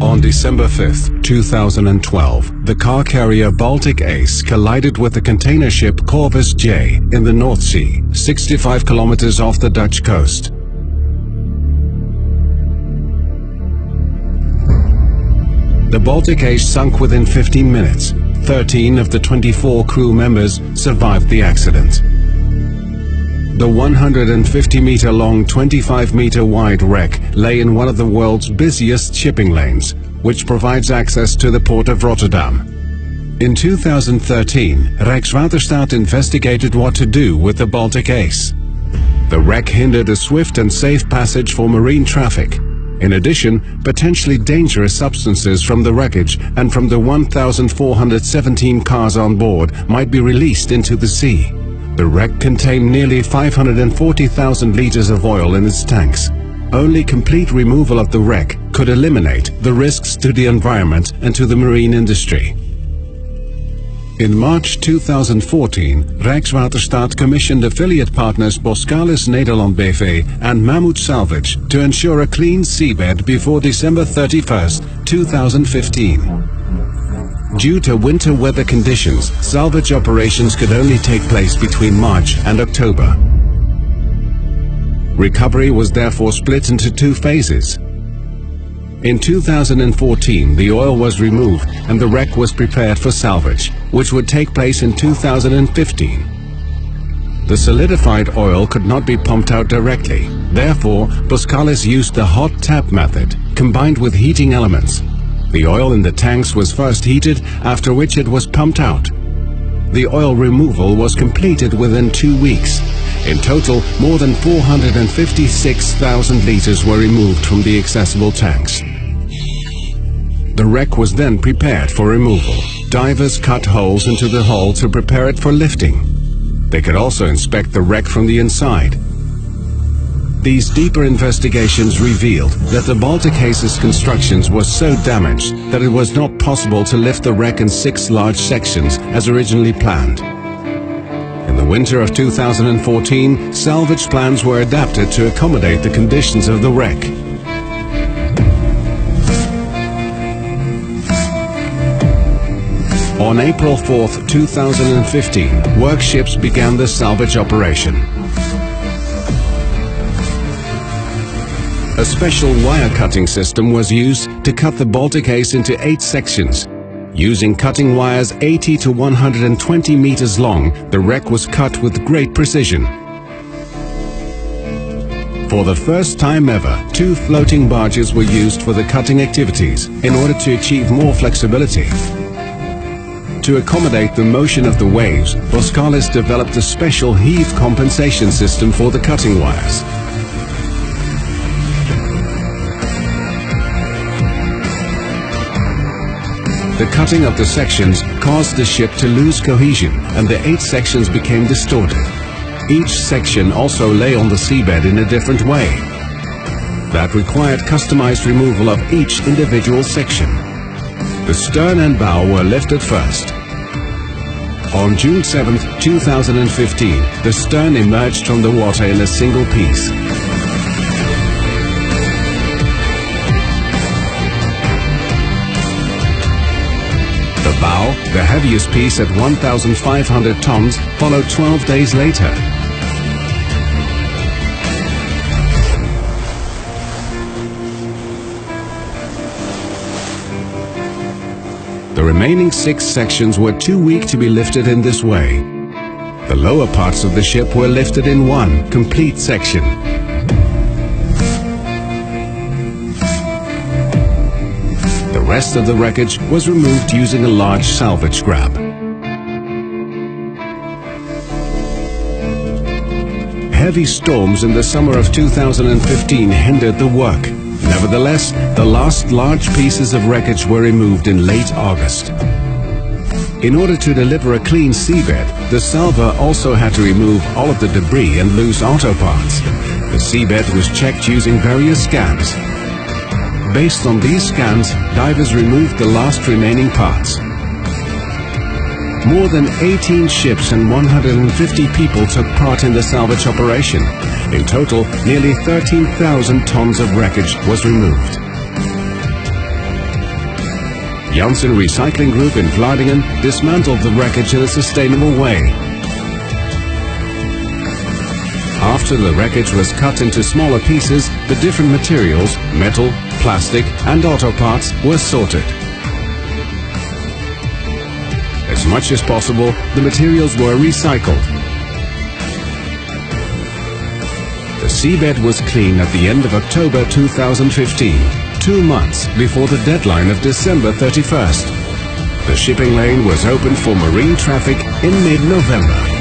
On December 5, 2012, the car carrier Baltic Ace collided with the container ship Corvus J in the North Sea, 65 kilometers off the Dutch coast. The Baltic Ace sunk within 15 minutes. 13 of the 24 crew members survived the accident. The 150-meter-long, 25-meter-wide wreck lay in one of the world's busiest shipping lanes, which provides access to the port of Rotterdam. In 2013, Rijkswaterstaat investigated what to do with the Baltic Ace. The wreck hindered a swift and safe passage for marine traffic. In addition, potentially dangerous substances from the wreckage and from the 1,417 cars on board might be released into the sea. The wreck contained nearly 540,000 liters of oil in its tanks. Only complete removal of the wreck could eliminate the risks to the environment and to the marine industry. In March 2014, Rijkswaterstaat commissioned affiliate partners Boskalis Nederland BV and Mammoet Salvage to ensure a clean seabed before December 31, 2015. Due to winter weather conditions, salvage operations could only take place between March and October. Recovery was therefore split into two phases. In 2014, the oil was removed and the wreck was prepared for salvage, which would take place in 2015. The solidified oil could not be pumped out directly. Therefore, Boskalis used the hot tap method, combined with heating elements. The oil in the tanks was first heated, after which it was pumped out. The oil removal was completed within 2 weeks. In total, more than 456,000 liters were removed from the accessible tanks. The wreck was then prepared for removal. Divers cut holes into the hull to prepare it for lifting. They could also inspect the wreck from the inside. These deeper investigations revealed that the Baltic Ace's constructions was so damaged that it was not possible to lift the wreck in 6 large sections as originally planned. In the winter of 2014, salvage plans were adapted to accommodate the conditions of the wreck. On April 4, 2015, workships began the salvage operation. A special wire cutting system was used to cut the Baltic Ace into 8 sections. Using cutting wires 80 to 120 meters long, the wreck was cut with great precision. For the first time ever, 2 floating barges were used for the cutting activities in order to achieve more flexibility. To accommodate the motion of the waves, Boskalis developed a special heave compensation system for the cutting wires. The cutting of the sections caused the ship to lose cohesion, and the 8 sections became distorted. Each section also lay on the seabed in a different way. That required customized removal of each individual section. The stern and bow were lifted first. On June 7, 2015, the stern emerged from the water in a single piece. The bow, the heaviest piece at 1,500 tons, followed 12 days later. The remaining 6 sections were too weak to be lifted in this way. The lower parts of the ship were lifted in one complete section. The rest of the wreckage was removed using a large salvage grab. Heavy storms in the summer of 2015 hindered the work. Nevertheless, the last large pieces of wreckage were removed in late August. In order to deliver a clean seabed, the salver also had to remove all of the debris and loose auto parts. The seabed was checked using various scans. Based on these scans, divers removed the last remaining parts. More than 18 ships and 150 people took part in the salvage operation. In total, nearly 13,000 tons of wreckage was removed. Janssen Recycling Group in Vlaardingen dismantled the wreckage in a sustainable way. After the wreckage was cut into smaller pieces, the different materials, metal, plastic and auto parts were sorted. As much as possible, the materials were recycled. The seabed was clean at the end of October 2015, 2 months before the deadline of December 31st. The shipping lane was opened for marine traffic in mid-November.